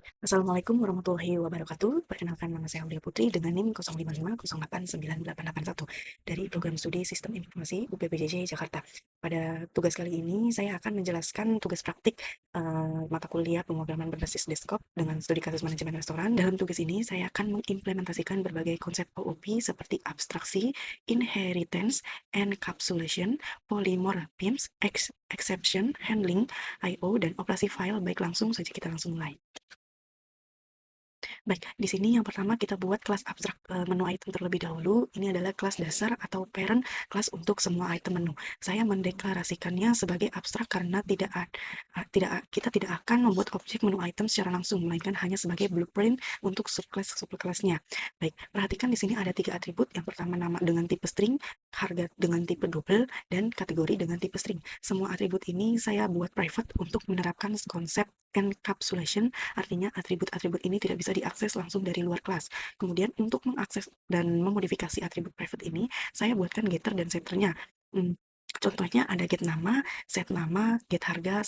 Assalamualaikum warahmatullahi wabarakatuh. Perkenalkan, nama saya Aulia Putri dengan NIM 0550899891 dari Program Studi Sistem Informasi UPPJJ Jakarta. Pada tugas kali ini saya akan menjelaskan tugas praktik mata kuliah pemrograman berbasis desktop dengan studi kasus manajemen restoran. Dalam tugas ini saya akan mengimplementasikan berbagai konsep OOP seperti abstraksi, inheritance, encapsulation, polymorphisms, exception handling, I/O, dan operasi file. Baik, langsung saja kita langsung mulai. Baik, di sini yang pertama kita buat kelas abstrak menu item terlebih dahulu. Ini adalah kelas dasar atau parent kelas untuk semua item menu. Saya mendeklarasikannya sebagai abstrak karena kita tidak akan membuat objek menu item secara langsung, melainkan hanya sebagai blueprint untuk subclass-subclassnya. Baik, perhatikan di sini ada 3 atribut. Yang pertama nama dengan tipe string, harga dengan tipe double, dan kategori dengan tipe string. Semua atribut ini saya buat private untuk menerapkan konsep encapsulation. Artinya atribut-atribut ini tidak bisa diakses langsung dari luar kelas. Kemudian untuk mengakses dan memodifikasi atribut private ini, saya buatkan getter dan setternya. Contohnya ada get nama, get harga,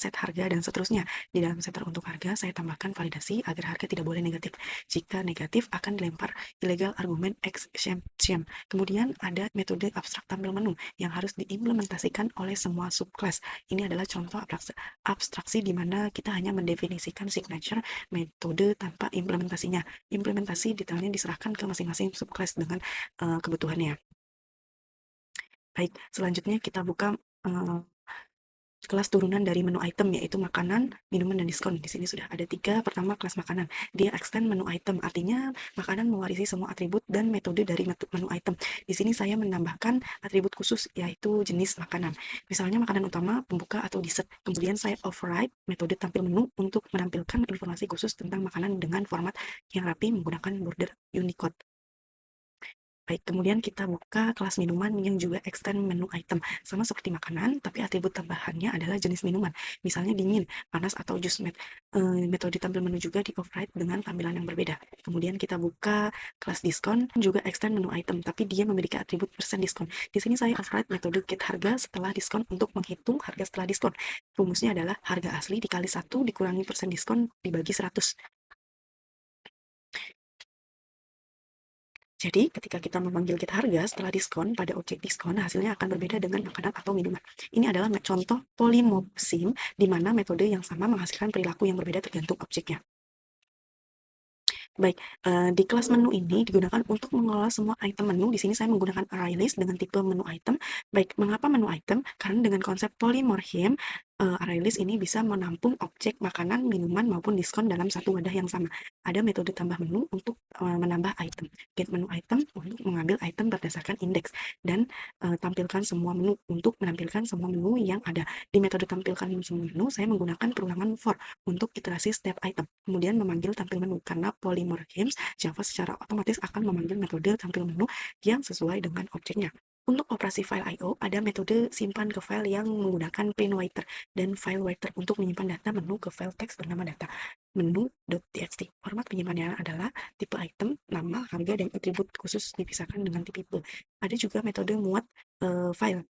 dan seterusnya. Di dalam setter untuk harga, saya tambahkan validasi agar harga tidak boleh negatif. Jika negatif, akan dilempar illegal argumen exception. Kemudian ada metode abstrak tampil menu yang harus diimplementasikan oleh semua subclass. Ini adalah contoh abstraksi di mana kita hanya mendefinisikan signature metode tanpa implementasinya. Implementasi detailnya diserahkan ke masing-masing subclass dengan kebutuhannya. Baik, selanjutnya kita buka kelas turunan dari menu item, yaitu makanan, minuman, dan diskon. Di sini sudah ada 3. Pertama, kelas makanan. Dia extend menu item, artinya makanan mewarisi semua atribut dan metode dari menu item. Di sini saya menambahkan atribut khusus, yaitu jenis makanan. Misalnya makanan utama, pembuka, atau dessert. Kemudian saya override metode tampil menu untuk menampilkan informasi khusus tentang makanan dengan format yang rapi menggunakan border Unicode. Baik, kemudian kita buka kelas minuman yang juga extend menu item. Sama seperti makanan, tapi atribut tambahannya adalah jenis minuman. Misalnya dingin, panas, atau jus. Metode tampil menu juga di override dengan tampilan yang berbeda. Kemudian kita buka kelas diskon, juga extend menu item, tapi dia memiliki atribut persen diskon. Di sini saya override metode get harga setelah diskon untuk menghitung harga setelah diskon. Rumusnya adalah harga asli dikali 1 dikurangi persen diskon dibagi 100. Jadi, ketika kita memanggil get harga setelah diskon pada objek diskon, hasilnya akan berbeda dengan makanan atau minuman. Ini adalah contoh polymorphism, di mana metode yang sama menghasilkan perilaku yang berbeda tergantung objeknya. Baik, di kelas menu ini digunakan untuk mengelola semua item menu. Di sini saya menggunakan array list dengan tipe menu item. Baik, mengapa menu item? Karena dengan konsep polymorphism, array list ini bisa menampung objek makanan, minuman, maupun diskon dalam satu wadah yang sama. Ada metode tambah menu untuk menambah item. Get menu item untuk mengambil item berdasarkan indeks. Dan tampilkan semua menu untuk menampilkan semua menu yang ada. Di metode tampilkan semua menu, saya menggunakan perulangan for untuk iterasi setiap item. Kemudian memanggil tampil menu, karena polymorphisms Java secara otomatis akan memanggil metode tampil menu yang sesuai dengan objeknya. Untuk operasi file I/O, ada metode simpan ke file yang menggunakan printWriter dan FileWriter untuk menyimpan data menu ke file teks bernama data menu.txt. Format penyimpanannya adalah tipe item, nama, harga, dan atribut khusus dipisahkan dengan tipe. Ada juga metode muat file.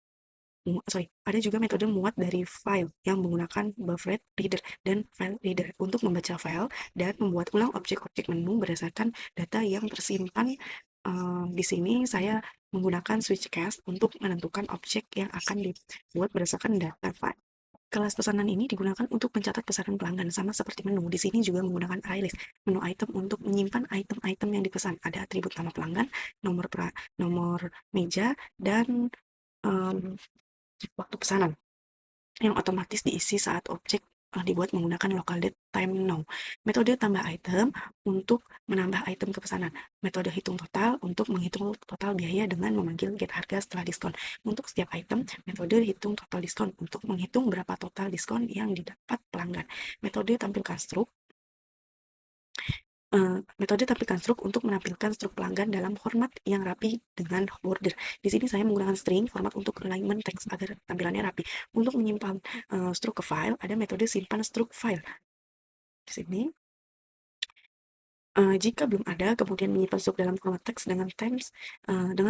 Ada juga metode muat dari file yang menggunakan buffered reader dan file reader untuk membaca file dan membuat ulang objek-objek menu berdasarkan data yang tersimpan. Di sini saya menggunakan switch cast untuk menentukan objek yang akan dibuat berdasarkan data file. Kelas pesanan ini digunakan untuk mencatat pesanan pelanggan, sama seperti menu. Di sini juga menggunakan array list, menu item untuk menyimpan item-item yang dipesan. Ada atribut nama pelanggan, nomor meja, dan waktu pesanan yang otomatis diisi saat objek dibuat menggunakan local date time now. Metode tambah item untuk menambah item ke pesanan. Metode hitung total untuk menghitung total biaya dengan memanggil get harga setelah diskon. Untuk setiap item, metode hitung total diskon untuk menghitung berapa total diskon yang didapat pelanggan. Metode tampilkan struk metode tampilkan struk untuk menampilkan struk pelanggan dalam format yang rapi dengan border. Di sini saya menggunakan string format untuk alignment text agar tampilannya rapi. Untuk menyimpan struk ke file, ada metode simpan struk file. Di sini, jika belum ada, kemudian menyimpan struk dalam format teks dengan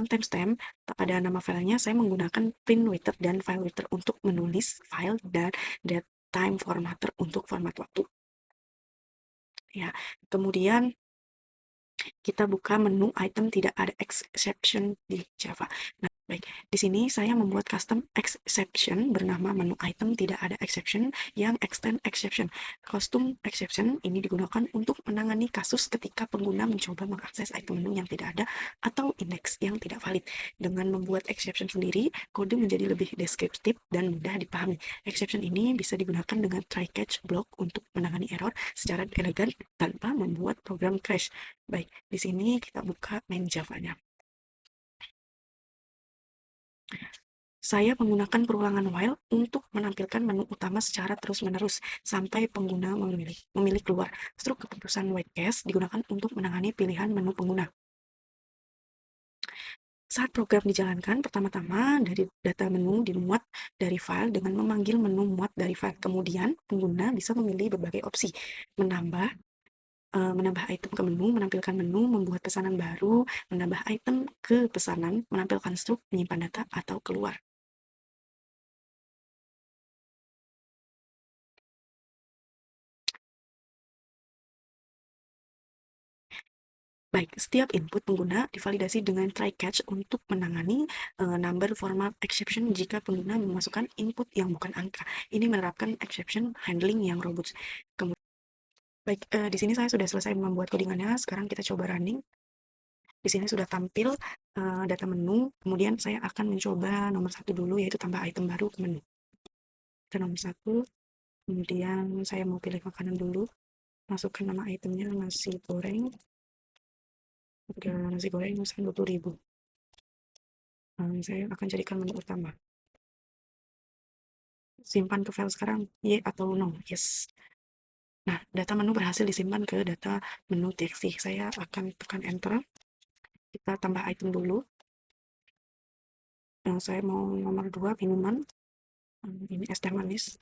timestamp pada nama filenya, saya menggunakan printWriter dan FileWriter untuk menulis file dan datetime formatter untuk format waktu. ya. Kemudian kita buka menu item tidak ada exception di Java. Nah, baik. Di sini saya membuat custom exception bernama menu item tidak ada exception yang extend exception. Custom exception ini digunakan untuk menangani kasus ketika pengguna mencoba mengakses item menu yang tidak ada atau indeks yang tidak valid. Dengan membuat exception sendiri, kode menjadi lebih deskriptif dan mudah dipahami. Exception ini bisa digunakan dengan try-catch block untuk menangani error secara elegan tanpa membuat program crash. Baik, di sini kita buka main Java-nya. Saya menggunakan perulangan while untuk menampilkan menu utama secara terus-menerus sampai pengguna memilih keluar. Struk keputusan whitecast digunakan untuk menangani pilihan menu pengguna. Saat program dijalankan, pertama-tama dari data menu dimuat dari file dengan memanggil menu muat dari file. Kemudian, pengguna bisa memilih berbagai opsi, menambah item ke menu, menampilkan menu, membuat pesanan baru, menambah item ke pesanan, menampilkan struk, menyimpan data, atau keluar. Baik, setiap input pengguna divalidasi dengan try-catch untuk menangani number format exception jika pengguna memasukkan input yang bukan angka. Ini menerapkan exception handling yang robust. Baik, di sini saya sudah selesai membuat codingannya. Sekarang kita coba running. Di sini sudah tampil data menu. Kemudian saya akan mencoba nomor 1 dulu, yaitu tambah item baru ke menu. Ke nomor 1. Kemudian saya mau pilih makanan dulu. Masukkan nama itemnya nasi goreng. Harga nasi goreng misalkan 20.000. Saya akan jadikan menu utama. Simpan ke file sekarang, Y atau no? Yes. Nah, data menu berhasil disimpan ke data menu txt. Saya akan tekan enter. Kita tambah item dulu. Saya mau nomor 2 minuman. Ini es teh manis.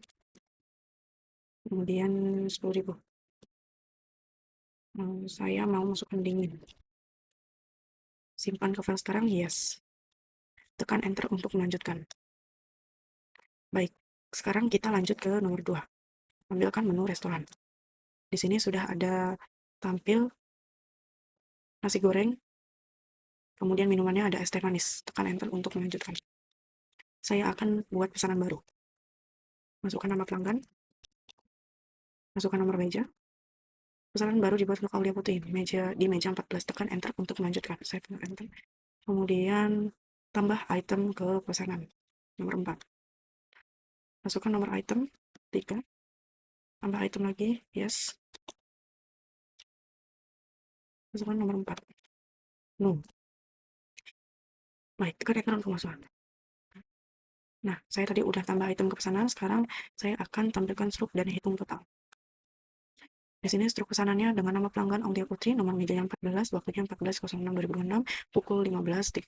Kemudian 10.000. Saya mau masukkan dingin. Simpan ke file sekarang, yes. Tekan enter untuk melanjutkan. Baik, sekarang kita lanjut ke nomor 2. Ambilkan menu restoran. Di sini sudah ada tampil nasi goreng, kemudian minumannya ada es teh manis. Tekan enter untuk melanjutkan. Saya akan buat pesanan baru. Masukkan nama pelanggan, masukkan nomor meja. Pesanan baru dibuat untuk Aulia Putri, di meja 14. Tekan enter untuk melanjutkan. Saya tekan enter. Kemudian tambah item ke pesanan. Nomor 4. Masukkan nomor item 3. Tambah item lagi, yes. Masukkan nomor 4. No. Baik, tekan enter untuk masukkan. Nah, saya tadi udah tambah item ke pesanan, sekarang saya akan tampilkan struk dan hitung total. Di sini struk pesanannya dengan nama pelanggan Aulia Putri, nomor mejanya 14, waktunya 14.06.2026, pukul 15.13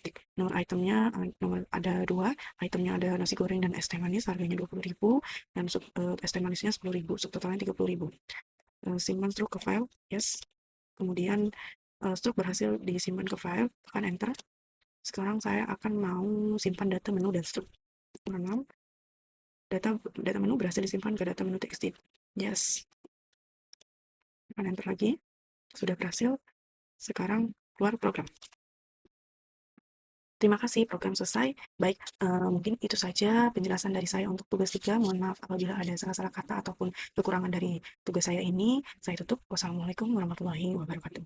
detik. Nomor itemnya ada 2, itemnya ada nasi goreng dan es teh manis, harganya 20.000, dan es teh manisnya 10.000, subtotalnya 30.000. Simpan struk ke file, yes. Kemudian struk berhasil disimpan ke file, tekan enter. Sekarang saya akan mau simpan data menu dan struk. 6. Data menu berhasil disimpan ke data menu txt. Yes. Tekan enter lagi. Sudah berhasil. Sekarang keluar program. Terima kasih, program selesai. Baik, mungkin itu saja penjelasan dari saya untuk tugas 3. Mohon maaf apabila ada salah-salah kata ataupun kekurangan dari tugas saya ini. Saya tutup. Wassalamualaikum warahmatullahi wabarakatuh.